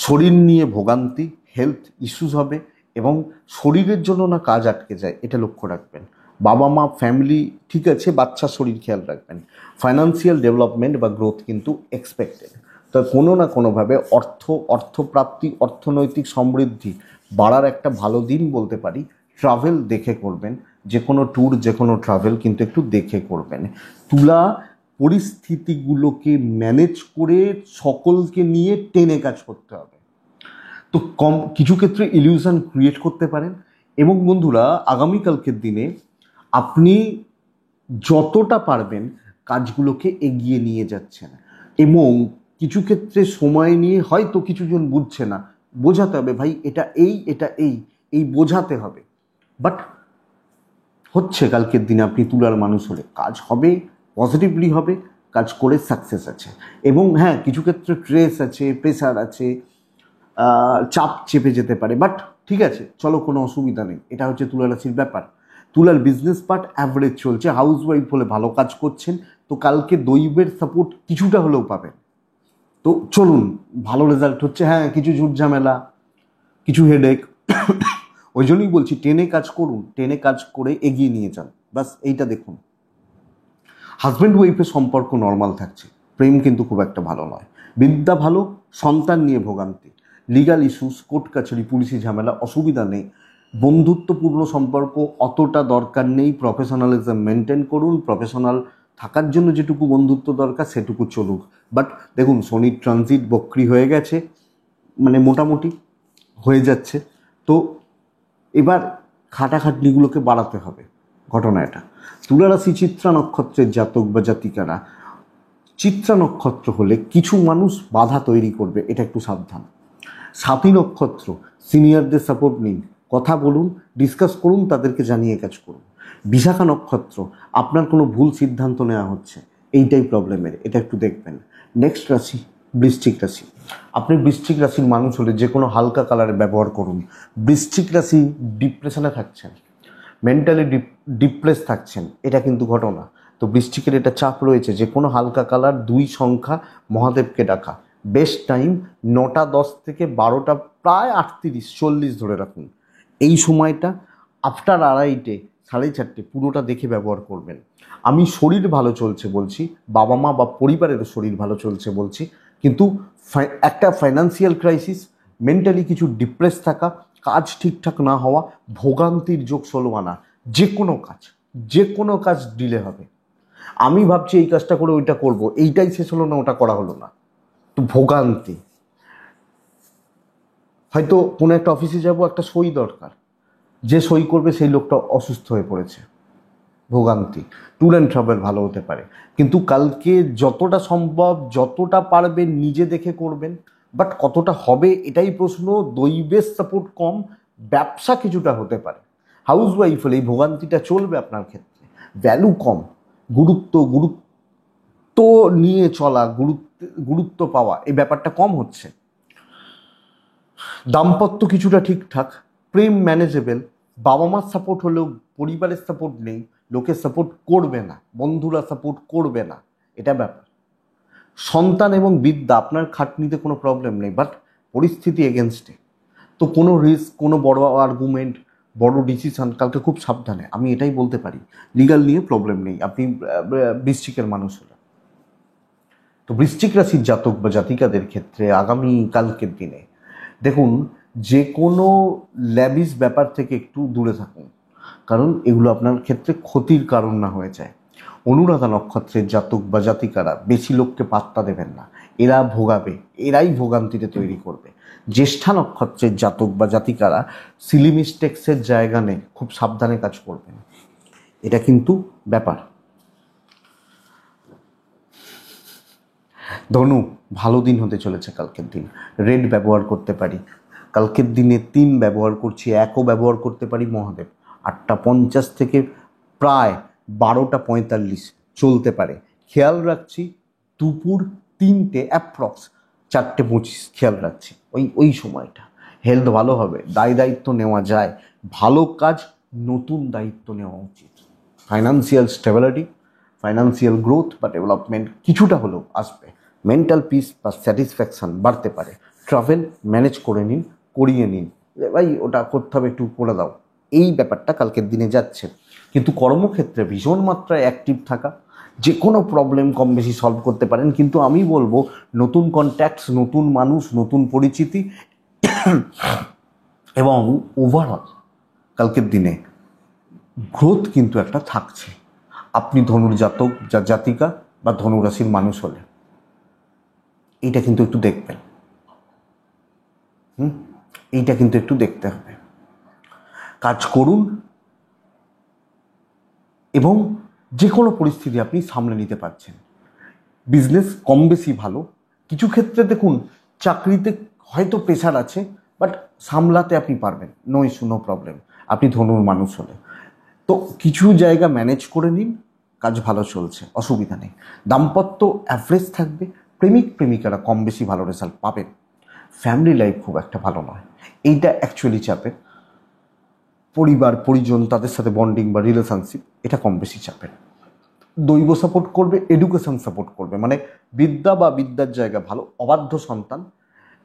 শরীর নিয়ে ভোগান্তি, হেলথ ইস্যুস হবে এবং শরীরের জন্য না কাজ আটকে যায়, এটা লক্ষ্য রাখবেন। বাবা মা ফ্যামিলি ঠিক আছে, বাচ্চার শরীর খেয়াল রাখবেন। ফাইন্যান্সিয়াল ডেভেলপমেন্ট বা গ্রোথ কিন্তু এক্সপেক্টেড। তো কোনো না কোনোভাবে অর্থপ্রাপ্তি, অর্থনৈতিক সমৃদ্ধি বাড়ার একটা ভালো দিন বলতে পারি। ট্রাভেল দেখে করবেন, যে কোনো ট্যুর, যে কোনো ট্রাভেল কিন্তু একটু দেখে করবেন। তুলা পরিস্থিতিগুলোকে ম্যানেজ করে সকলকে নিয়ে টেনে কাজ করতে হবে। তো কিছু ক্ষেত্রে ইলিউশন ক্রিয়েট করতে পারেন। এবং বন্ধুরা, আগামীকালকের দিনে আপনি যতটা পারবেন কাজগুলোকে এগিয়ে নিয়ে যাচ্ছেন, এবং কিছু ক্ষেত্রে সময় নিয়ে হয়তো কিছুজন বুঝছে না, বোঝাতে হবে ভাই এটা এই, এটা এই, এই বোঝাতে হবে। বাট হচ্ছে কালকের দিনে আপনি তুলার মানুষ হলে কাজ হবে, পজিটিভলি হবে, কাজ করে সাকসেস আছে। এবং হ্যাঁ, কিছু ক্ষেত্রে স্ট্রেস আছে, প্রেশার আছে, চাপ চেপে যেতে পারে, বাট ঠিক আছে, চলো, কোনো অসুবিধা নেই। এটা হচ্ছে তুলা রাশির ব্যাপার। তুলার বিজনেস পার্ট অ্যাভারেজ চলছে, হাউস ওয়াইফ হলে ভালো কাজ করছেন, তো কালকে দৈবের সাপোর্ট কিছুটা হলেও পাবেন। তো চলুন, ভালো রেজাল্ট হচ্ছে। হ্যাঁ, কিছু ঝুট ঝামেলা, কিছু হেডেক, ওই জন্যই বলছি টেনে কাজ করুন, টেনে কাজ করে এগিয়ে নিয়ে যান, বাস এইটা দেখুন। হাজব্যান্ড ওয়াইফের সম্পর্ক নর্মাল থাকছে, প্রেম কিন্তু খুব একটা ভালো নয়। বিদ্যা ভালো, সন্তান নিয়ে ভোগান্তি, লিগাল ইস্যুস, কোর্ট কাছারি, পুলিশি ঝামেলা, অসুবিধা নেই। বন্ধুত্বপূর্ণ সম্পর্ক অতটা দরকার নেই, প্রফেশনালিজম মেনটেন করুন। প্রফেশনাল থাকার জন্য যেটুকু বন্ধুত্ব দরকার সেটুকু চলুক। বাট দেখুন, শনির ট্রানজিট বক্রি হয়ে গেছে, মানে মোটামুটি হয়ে যাচ্ছে। তো এবার খাটাখাটনিগুলোকে বাড়াতে হবে, ঘটনা এটা। তুলা রাশি চিত্রা নক্ষত্রের জাতক বা জাতিকারা, চিত্রা নক্ষত্র হলে কিছু মানুষ বাধা তৈরি করবে, এটা একটু সাবধান। সাথী নক্ষত্র, সিনিয়রদের সাপোর্ট নিন, কথা বলুন, ডিসকাস করুন, তাদেরকে জানিয়ে কাজ করুন। বিশাখা নক্ষত্র, আপনার কোনো ভুল সিদ্ধান্ত নেওয়া হচ্ছে, এইটাই প্রবলেমের, এটা একটু দেখবেন। নেক্সট রাশি বৃশ্চিক রাশি। আপনি বৃশ্চিক রাশির মানুষ হলে যে কোনো হালকা কালার ব্যবহার করুন। বৃশ্চিক রাশি ডিপ্রেশনে থাকছেন, মেন্টালি ডিপ্রেস থাকছেন, এটা কিন্তু ঘটনা। তো বৃশ্চিকের এটা চাপ রয়েছে, যে কোনো হালকা কালার, 2 সংখ্যা, মহাদেবকে ডাকা। বেস্ট টাইম 9টা 10 থেকে 12টা, প্রায় 38-40 ধরে রাখুন। এই সময়টা আফটার 2:30, 4:30 পুরোটা দেখে ব্যবহার করবেন। আমি শরীর ভালো চলছে বলছি, বাবা মা বা পরিবারের শরীর ভালো চলছে বলছি, কিন্তু একটা ফাইন্যান্সিয়াল ক্রাইসিস, মেন্টালি কিছু ডিপ্রেস থাকা, কাজ ঠিকঠাক না হওয়া, ভোগান্তির যোগ 16 আনা। যে কোনো কাজ ডিলে হবে। আমি ভাবছি এই কাজটা করে ওইটা করব, এইটাই শেষ হলো না, ওটা করা হলো না, তো ভোগান্তি। হয়তো কোনো একটা অফিসে যাব, একটা সই দরকার, যে সই করবে সেই লোকটা অসুস্থ হয়ে পড়েছে, ভোগান্তি। ট্যুর অ্যান্ড ট্রাভেল ভালো হতে পারে, কিন্তু কালকে যতটা সম্ভব, যতটা পারবেন নিজে দেখে করবেন। বাট কতটা হবে এটাই প্রশ্ন। দৈবের সাপোর্ট কম, ব্যবসা কিছুটা হতে পারে। হাউস ওয়াইফ হলে এই ভোগান্তিটা চলবে আপনার ক্ষেত্রে। ভ্যালু কম, গুরুত্ব নিয়ে চলা, গুরুত্ব পাওয়া, এই ব্যাপারটা কম হচ্ছে। দাম্পত্য কিছুটা ঠিকঠাক, প্রেম ম্যানেজেবল। বাবা মার সাপোর্ট হলেও পরিবারের সাপোর্ট নেই, লোকের সাপোর্ট করবে না, বন্ধুরা সাপোর্ট করবে না, এটা ব্যাপার। সন্তান এবং বিদ্যা, আপনার খাটনিতে কোনো প্রবলেম নেই, বাট পরিস্থিতি এগেনস্টে। তো কোনো রিস্ক, কোনো বড় আর্গুমেন্ট, বড় ডিসিশন কালকে খুব সাবধানে, আমি এটাই বলতে পারি। লিগাল নিয়ে প্রবলেম নেই আপনি বৃশ্চিকের মানুষ হলে। তো বৃশ্চিক রাশির জাতক বা জাতিকাদের ক্ষেত্রে আগামী কালকের দিনে দেখুন, যে কোনো ল্যাবিস ব্যাপার থেকে একটু দূরে থাকুন, কারণ এগুলো আপনার ক্ষেত্রে ক্ষতির কারণ না হয়ে যায়। অনুরাধা নক্ষত্রের জাতক বা জাতিকারা বেশি লোককে পাত্তা দেবেন না, এরা ভোগাবে, এরাই ভোগান্তিতে তৈরি করবে। জ্যেষ্ঠা নক্ষত্রের জাতক বা জাতিকারা সিলি মিস্টেক্সের জায়গা নেই, খুব সাবধানে কাজ করবেন, এটা কিন্তু ব্যাপার। ধনু, ভালো দিন হতে চলেছে কালকের দিন। রেড ব্যবহার করতে পারি, কালকের দিনে 3 ব্যবহার করছি, 1ও ব্যবহার করতে পারি। মহাদেব 8টা 50 থেকে প্রায় 12টা 45 চলতে পারে। খেয়াল রাখছি দুপুর 3টে অ্যাপ্রক্স 4টে 25 খেয়াল রাখছি, ওই সময়টা হেলথ ভালো হবে, দায়িত্ব নেওয়া যায়, ভালো কাজ, নতুন দায়িত্ব নেওয়া উচিত। ফাইন্যান্সিয়াল স্টেবিলিটি, ফাইন্যান্সিয়াল গ্রোথ বা ডেভেলপমেন্ট কিছুটা হলেও আসবে। মেন্টাল পিস বা স্যাটিসফ্যাকশান বাড়তে পারে। ট্রাভেল ম্যানেজ করে নিন, করিয়ে নিন, ভাই ওটা করতে হবে, একটু করে দাও, এই ব্যাপারটা কালকের দিনে যাচ্ছে। কিন্তু কর্মক্ষেত্রে ভীষণ মাত্রায় অ্যাক্টিভ থাকা, যে কোনো প্রবলেম কম বেশি সলভ করতে পারেন। কিন্তু আমি বলবো নতুন কন্ট্যাক্টস, নতুন মানুষ, নতুন পরিচিতি এবং ওভারঅল কালকের দিনে গ্রোথ কিন্তু একটা থাকছে। আপনি ধনুর জাতক জাতিকা বা ধনুরাশির মানুষ হলে এইটা কিন্তু একটু দেখবেন। এইটা কিন্তু একটু দেখতে হবে। কাজ করুন এবং যে কোনো পরিস্থিতি আপনি সামলে নিতে পারছেন। বিজনেস কম বেশি ভালো। কিছু ক্ষেত্রে দেখুন চাকরিতে হয়তো প্রেশার আছে, বাট সামলাতে আপনি পারবেন, নো ইস্যু, নো প্রবলেম, আপনি ধনুর মানুষ হলে। তো কিছু জায়গা ম্যানেজ করে নিন, কাজ ভালো চলছে, অসুবিধা নেই। দাম্পত্য অ্যাভারেজ থাকবে, প্রেমিক প্রেমিকারা কম বেশি ভালো রেজাল্ট পাবেন। ফ্যামিলি লাইফ খুব একটা ভালো নয়, এইটা অ্যাকচুয়ালি চাপের। পরিবার পরিজন তাদের সাথে বন্ডিং বা রিলেশনশিপ এটা কম বেশি চাপের। দৈব সাপোর্ট করবে, এডুকেশন সাপোর্ট করবে, মানে বিদ্যা বা বিদ্যার জায়গা ভালো। অবাধ্য সন্তান,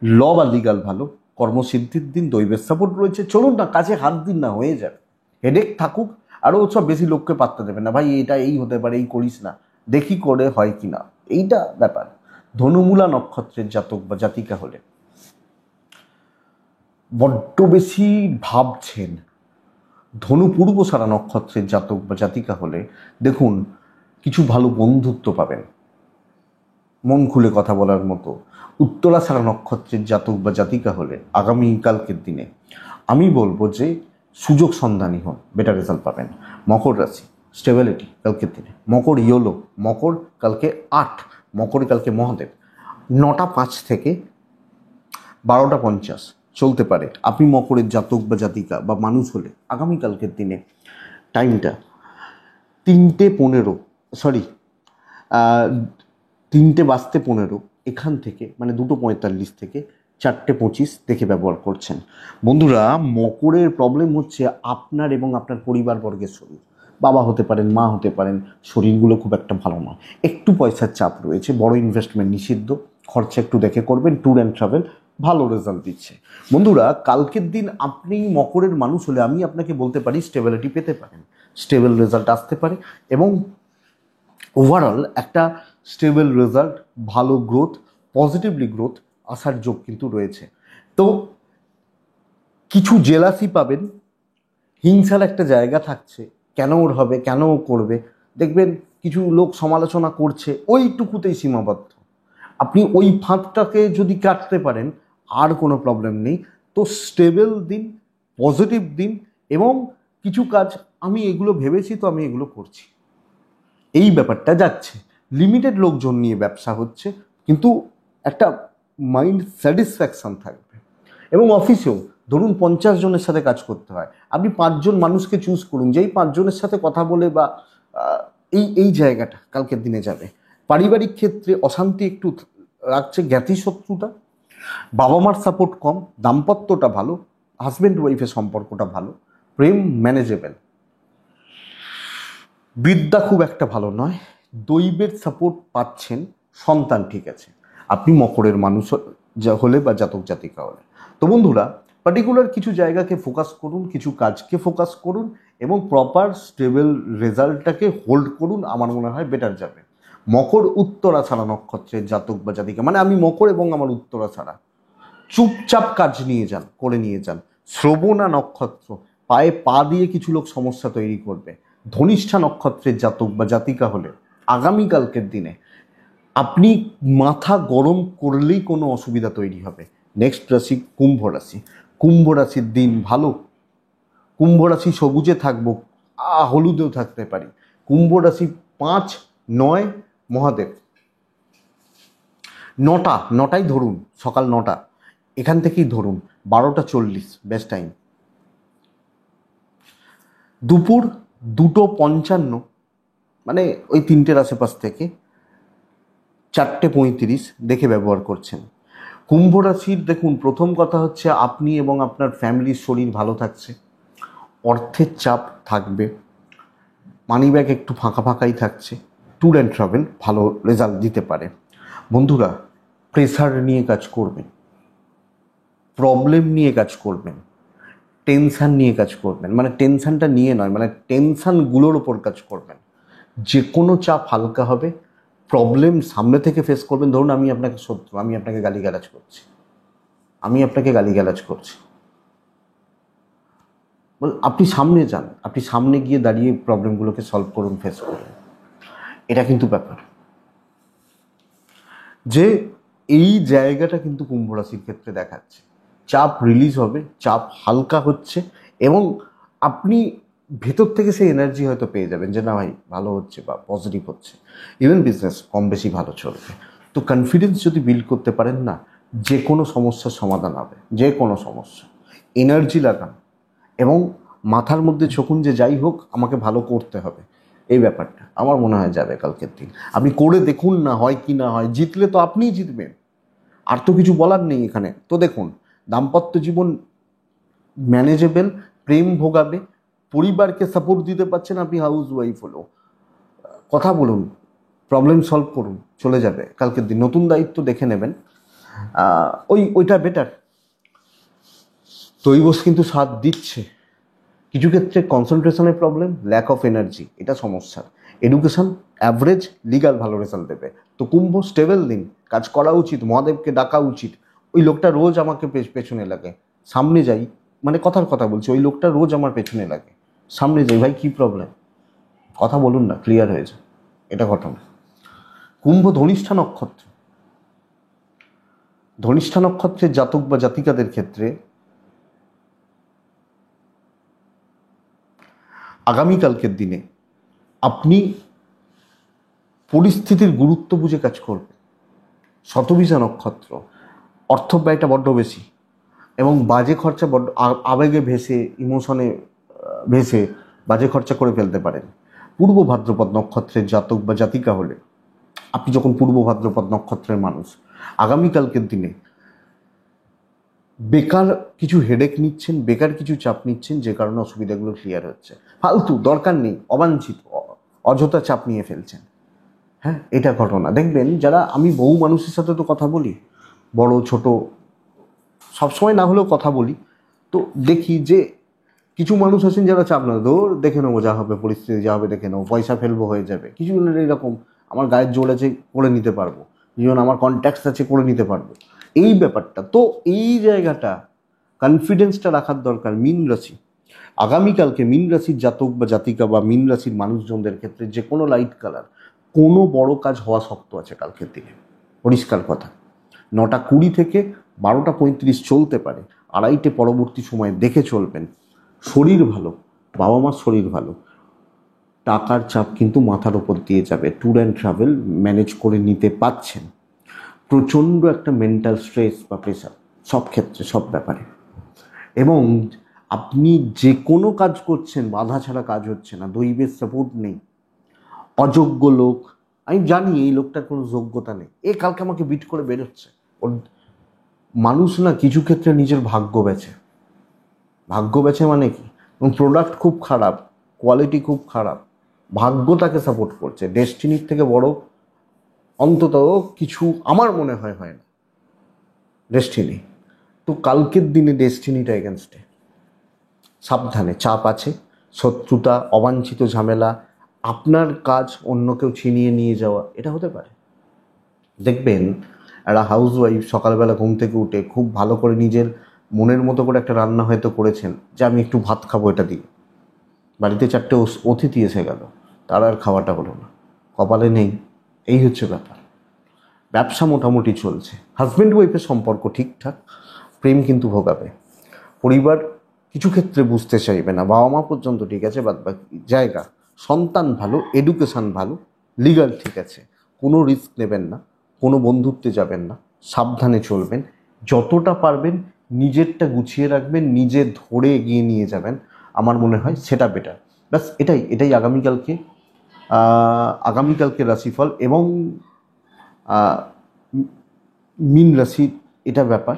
ল বা লিগাল ভালো। কর্মসিদ্ধির দিন, দৈবের সাপোর্ট রয়েছে। চলুন না, কাজে হাত দিন না, হয়ে যাবে। হেডেক থাকুক, আরও সব বেশি লোককে পাত্তা দেবে না, ভাই এটা এই হতে পারে, এই করিস না, দেখি করে হয় কি না, এইটা ব্যাপার। ধনুমূলা নক্ষত্রের জাতক বা জাতিকা হলে বড্ড বেশি ভাবছেন। ধনু পূর্বসারা নক্ষত্রের জাতক বা জাতিকা হলে দেখুন কিছু ভালো বন্ধুত্ব পাবেন, মন খুলে কথা বলার মতো। উত্তরাষাঢ়া নক্ষত্রের জাতক বা জাতিকা হলে আগামীকালকের দিনে আমি বলবো যে সুযোগ সন্ধানী হন, বেটার রেজাল্ট পাবেন। মকর রাশি, স্টেবিলিটি কালকের দিনে। মকর ইয়োলো, মকর কালকে 8, মকর কালকে মহাদেব। 9টা 5 থেকে 12টা 50 চলতে পারে। আপনি মকরের জাতক বা জাতিকা বা মানুষ হলে আগামীকালকের দিনে টাইমটা 3:15, সরি 3:15 এখান থেকে, মানে 2:45 থেকে 4:25 দেখে ব্যবহার করছেন। বন্ধুরা, মকরের প্রবলেম হচ্ছে আপনার এবং আপনার পরিবারবর্গের শরীর। বাবা হতে পারেন, মা হতে পারেন, শরীরগুলো খুব একটা ভালো নয়, একটু পয়সার চাপ রয়েছে, বড় ইনভেস্টমেন্ট নিষিদ্ধ, খরচা একটু দেখে করবেন। ট্যুর অ্যান্ড ট্রাভেল ভালো রেজাল্ট দিচ্ছে। বন্ধুরা, কালকের দিন আপনি মকরের মানুষ হলে আমি আপনাকে বলতে পারি স্টেবিলিটি পেতে পারেন, স্টেবল রেজাল্ট আসতে পারে এবং ওভারঅল একটা স্টেবল রেজাল্ট, ভালো গ্রোথ, পজিটিভলি গ্রোথ আসার যোগ কিন্তু রয়েছে। তো কিছু জেলাসি পাবেন, হিংসার একটা জায়গা থাকছে, কেন ওর হবে, কেন ও করবে। দেখবেন কিছু লোক সমালোচনা করছে, ওইটুকুতেই সীমাবদ্ধ। আপনি ওই ফাঁদটাকে যদি কাটতে পারেন আর কোনো প্রবলেম নেই। তো স্টেবল দিন, পজিটিভ দিন এবং কিছু কাজ আমি এগুলো ভেবেছি তো আমি এগুলো করছি, এই ব্যাপারটা যাচ্ছে। লিমিটেড লোকজন নিয়ে ব্যবসা হচ্ছে, কিন্তু একটা মাইন্ড স্যাটিসফ্যাকশান থাকবে। এবং অফিসেও ধরুন 50 জনের সাথে কাজ করতে হয়, আপনি 5 জন মানুষকে চুজ করুন, যেই 5 জনের সাথে কথা বলে বা এই জায়গাটা কালকের দিনে যাবে। পারিবারিক ক্ষেত্রে অশান্তি একটু রাখছে, জ্ঞাতি শত্রুতা, বাবা মার সাপোর্ট কম, দাম্পত্যটা ভালো, হাজব্যান্ড ওয়াইফের সম্পর্কটা ভালো, প্রেম ম্যানেজেবল, বিদ্যা খুব একটা ভালো নয়, দৈবের সাপোর্ট পাচ্ছেন, সন্তান ঠিক আছে। আপনি মকরের মানুষ হলে বা জাতক জাতিকা হলে। তো বন্ধুরা, পার্টিকুলার কিছু জায়গাকে ফোকাস করুন, কিছু কাজকে ফোকাস করুন এবং প্রপার স্টেবল রেজাল্টটাকে হোল্ড করুন, আমার মনে হয় বেটার যাবে। মকর উত্তরাষাঢ়া নক্ষত্রের জাতক বা জাতিকা, মানে আমি মকর এবং আমার উত্তরাষাঢ়া, চুপচাপ কাজ নিয়ে যান, করে নিয়ে যান। শ্রবণা নক্ষত্র, পায়ে পা দিয়ে কিছু লোক সমস্যা তৈরি করবে। ধনিষ্ঠা নক্ষত্রের জাতক বা জাতিকা হলে আগামীকালকের দিনে আপনি মাথা গরম করলেই কোনো অসুবিধা তৈরি হবে। নেক্সট রাশি কুম্ভ রাশি। কুম্ভ রাশির দিন ভালো। কুম্ভ রাশি সবুজে থাকবো, হলুদেও থাকতে পারি। কুম্ভ রাশি 5, 9 মহাদেব। 9টাই ধরুন, সকাল 9টা এখান থেকেই ধরুন, 12:40 বেস্ট টাইম। দুপুর 2:55, মানে ওই 3টের আশেপাশ থেকে 4:35 দেখে ব্যবহার করছেন। কুম্ভ রাশির দেখুন, প্রথম কথা হচ্ছে আপনি এবং আপনার ফ্যামিলির শরীর ভালো থাকছে, অর্থের চাপ থাকবে, মানি ব্যাগ একটু ফাঁকা ফাঁকাই থাকছে, ট্যুর অ্যান্ড ট্রাভেল ভালো রেজাল্ট দিতে পারে। বন্ধুরা, প্রেসার নিয়ে কাজ করবেন, প্রবলেম নিয়ে কাজ করবেন, টেনশান নিয়ে কাজ করবেন, মানে টেনশানটা নিয়ে নয়, মানে টেনশানগুলোর ওপর কাজ করবেন। যে কোনো চাপ হালকা হবে, প্রবলেম সামনে থেকে ফেস করবেন। ধরুন আমি আপনাকে শত্রু, আমি আপনাকে গালিগালাজ করছি, আপনি সামনে যান, আপনি সামনে গিয়ে দাঁড়িয়ে প্রবলেমগুলোকে সলভ করুন, ফেস করুন। এটা কিন্তু ব্যাপার যে এই জায়গাটা কিন্তু কুম্ভ রাশির ক্ষেত্রে দেখাচ্ছে। চাপ রিলিজ হবে, চাপ হালকা হচ্ছে, এবং আপনি ভেতর থেকে সেই এনার্জি হয়তো পেয়ে যাবেন যে না ভাই ভালো হচ্ছে বা পজিটিভ হচ্ছে। ইভেন বিজনেস কম বেশি ভালো চলবে। তো কনফিডেন্স যদি বিল্ড করতে পারেন না, যে কোনো সমস্যার সমাধান হবে, যে কোনো সমস্যা। এনার্জি লাগান এবং মাথার মধ্যে ছকুন যে যাই হোক আমাকে ভালো করতে হবে। এই ব্যাপারটা আমার মনে হয় যাবে কালকের দিন। আপনি করে দেখুন না হয় কি না হয়, জিতলে তো আপনিই জিতবেন, আর তো কিছু বলার নেই এখানে। তো দেখুন, দাম্পত্য জীবন ম্যানেজেবল, প্রেম ভোগাবে, পরিবারকে সাপোর্ট দিতে পারছেন, আপনি হাউস ওয়াইফ হলো, কথা বলুন, প্রবলেম সলভ করুন, চলে যাবে কালকের দিন। নতুন দায়িত্ব দেখে নেবেন, ওইটা বেটার। দৈবশ কিন্তু সাথ দিচ্ছে। কিছু ক্ষেত্রে কনসেন্ট্রেশনের প্রবলেম, ল্যাক অফ এনার্জি, এটা সমস্যা। এডুকেশন অ্যাভারেজ, লিগাল ভালো রেজাল্ট দেবে। তো কুম্ভ স্টেবল দিন, কাজ করা উচিত, মহাদেবকে ডাকা উচিত। ওই লোকটা রোজ আমাকে পেছনে লাগে, সামনে যাই, মানে কথার কথা বলছি, ওই লোকটা রোজ আমার পেছনে লাগে, সামনে যাই, ভাই কী প্রবলেম, কথা বলুন না, ক্লিয়ার হয়ে যায়। এটা ঘটনা। কুম্ভ ধনিষ্ঠা নক্ষত্র, ধনিষ্ঠা নক্ষত্রের জাতক বা জাতিকাদের ক্ষেত্রে আগামীকালকের দিনে আপনি পরিস্থিতির গুরুত্ব বুঝে কাজ করবেন। শতবিশা নক্ষত্র, অর্থ ব্যয়টা বড্ড বেশি এবং বাজে খরচা বড্ড, আবেগে ভেসে, ইমোশনে ভেসে বাজে খরচা করে ফেলতে পারেন। পূর্ব ভাদ্রপদ নক্ষত্রের জাতক বা জাতিকা হলে, আপনি যখন পূর্ব ভাদ্রপদ নক্ষত্রের মানুষ, আগামীকালকের দিনে বেকার কিছু হেডেক নিচ্ছেন, বেকার কিছু চাপ নিচ্ছেন, যে কারণে অসুবিধাগুলো ক্লিয়ার হচ্ছে। ফালতু দরকার নেই, অবাঞ্ছিত অযথা চাপ নিয়ে ফেলছেন। হ্যাঁ, এটা ঘটনা। দেখবেন যারা, আমি বহু মানুষের সাথে তো কথা বলি, বড় ছোট সবসময় না হলেও কথা বলি, তো দেখি যে কিছু মানুষ আছেন যারা চাপ না, ধর দেখে নেবো, যা হবে পরিস্থিতি যা হবে দেখে নেবো, পয়সা ফেলবো হয়ে যাবে। কিছু জনের এইরকম, আমার গায়ের জোর আছে করে নিতে পারবো, যেমন আমার কন্ট্যাক্টস আছে করে নিতে পারবো, এই ব্যাপারটা। তো এই জায়গাটা কনফিডেন্সটা রাখার দরকার মীন রাশি। আগামীকালকে মীন রাশির জাতক বা জাতিকা বা মীন রাশির মানুষজনদের ক্ষেত্রে যে কোনো লাইট কালার, কোনো বড় কাজ হওয়া শক্ত আছে কালকের দিনে, পরিষ্কার কথা। 9:20 থেকে 12:35 চলতে পারে, 2:30 পরবর্তী সময় দেখে চলবেন। শরীর ভালো, বাবা মার শরীর ভালো, টাকার চাপ কিন্তু মাথার ওপর দিয়ে যাবে, ট্যুর অ্যান্ড ট্রাভেল ম্যানেজ করে নিতে পারছেন। প্রচণ্ড একটা মেন্টাল স্ট্রেস বা প্রেশার সব ক্ষেত্রে, সব ব্যাপারে, এবং আপনি যে কোনো কাজ করছেন বাধা ছাড়া কাজ হচ্ছে না, দৈবের সাপোর্ট নেই, অযোগ্য লোক, আমি জানি এই লোকটার কোনো যোগ্যতা নেই, এ কালকে আমাকে বিট করে বেরোচ্ছে। ওর মানুষ না কিছু ক্ষেত্রে নিজের ভাগ্য বেচে, ভাগ্য বেচে মানে কি, এবং প্রোডাক্ট খুব খারাপ, কোয়ালিটি খুব খারাপ, ভাগ্য তাকে সাপোর্ট করছে। ডেস্টিনির থেকে বড় অন্তত কিছু আমার মনে হয় না, ডেস্টিনি। তো কালকের দিনে ডেস্টিনিটা এগেনস্টে, সাবধানে, চাপ আছে, শত্রুতা, অবাঞ্ছিত ঝামেলা, আপনার কাজ অন্য কেউ ছিনিয়ে নিয়ে যাওয়া, এটা হতে পারে। দেখবেন একটা হাউস ওয়াইফ সকালবেলা ঘুম থেকে উঠে খুব ভালো করে নিজের মনের মতো করে একটা রান্না হয়তো করেছেন, যে আমি একটু ভাত খাবো এটা দিয়ে, বাড়িতে 4টে অতিথি এসে গেল, তার আর খাওয়াটা হলো না, কপালে নেই। এই হচ্ছে ব্যাপার। ব্যবসা মোটামুটি চলছে, হাজব্যান্ড ওয়াইফের সম্পর্ক ঠিকঠাক, প্রেম কিন্তু ভোগাবে। পরিবার কিছু ক্ষেত্রে বুঝতে চাইবে না, বাবা মা পর্যন্ত ঠিক আছে, বাদ বাকি জায়গা, সন্তান ভালো, এডুকেশান ভালো, লিগাল ঠিক আছে, কোনো রিস্ক নেবেন না, কোনো বন্ধুত্বে যাবেন না, সাবধানে চলবেন, যতটা পারবেন নিজেরটা গুছিয়ে রাখবেন, নিজে ধরে এগিয়ে নিয়ে যাবেন, আমার মনে হয় সেটা বেটার। ব্যাস এটাই আগামীকালকে রাশিফল এবং মীন রাশির এটা ব্যাপার।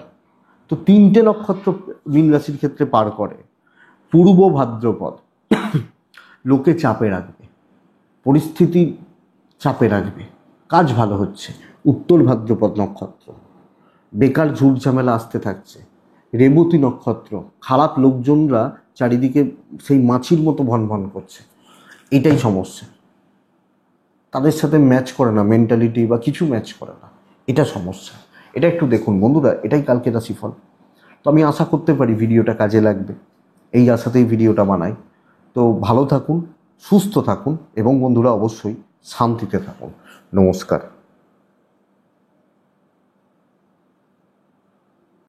তো 3টে নক্ষত্র মীন রাশির ক্ষেত্রে পার করে। পূর্ব ভাদ্রপদ লোকে চাপে রাখবে, পরিস্থিতি চাপে রাখবে, কাজ ভালো হচ্ছে। উত্তর ভাদ্রপদ নক্ষত্র বেকার ঝুট ঝামেলা আসতে থাকছে, রেবতী নক্ষত্র, খারাপ লোকজনরা চারিদিকে সেই মাছির মতো ভন ভন করছে, এটাই সমস্যা। তাদের সাথে ম্যাচ করে না মেন্টালিটি বা কিছু ম্যাচ করে না, এটা সমস্যা। এটা একটু দেখুন বন্ধুরা, এটাই কালকে রাশিফল। তো আমি আশা করতে পারি ভিডিওটা কাজে লাগবে, এই আশাতেই ভিডিওটা বানাই। তো ভালো থাকুন, সুস্থ থাকুন এবং বন্ধুরা অবশ্যই শান্তিতে থাকুন। নমস্কার।